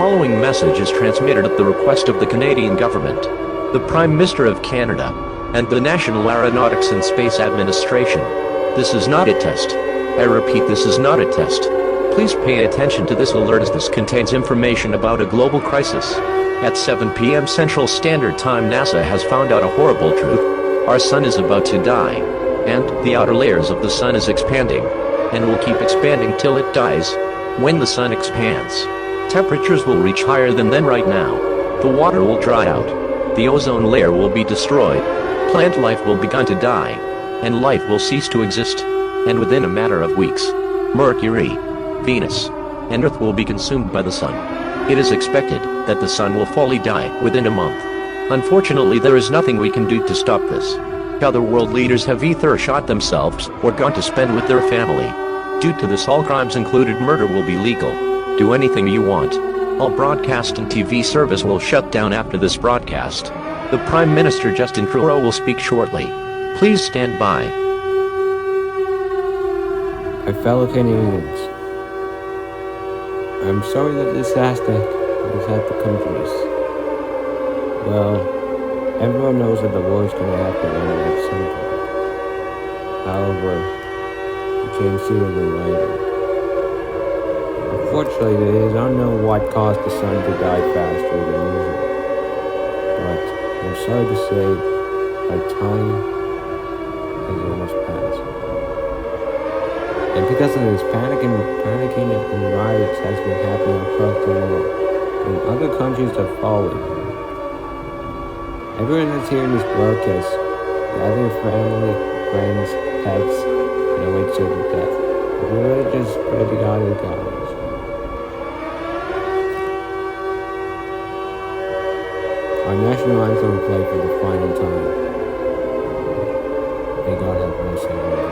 following message is transmitted at the request of the Canadian government, the Prime Minister of Canada, and the National Aeronautics and Space Administration. This is not a test. I repeat, this is not a test. Please pay attention to this alert as this contains information about a global crisis. At 7 p.m. Central Standard Time, NASA has found out a horrible truth. Our sun is about to die. And the outer layers of the sun is expanding. And will keep expanding till it dies. When the sun expands, temperatures will reach higher than right now. The water will dry out. The ozone layer will be destroyed. Plant life will begin to die. And life will cease to exist. And within a matter of weeks, Mercury, Venus, and Earth will be consumed by the sun. It is expected that the sun will fully die within a month. Unfortunately, there is nothing we can do to stop this. Other world leaders have either shot themselves or gone to spend with their family. Due to this, all crimes included murder will be legal. Do anything you want. All broadcast and TV service will shut down after this broadcast. The Prime Minister Justin Trudeau will speak shortly. Please stand by. My fellow Canadians, I'm sorry that this disaster has had to come to this. Well, everyone knows that the war is going to happen at some point. However, it came sooner than later. Unfortunately, it is unknown what caused the sun to die faster than usual. But I'm sorry to say, our time has almost passed. And because of this, panicking and riots has been happening across the world, and other countries have followed. Everyone that's hearing this broadcast, gather your family, friends, pets, and await certain death. If you're ready, just pray to God and God. Our national anthem will play for the final time. May God have mercy on you.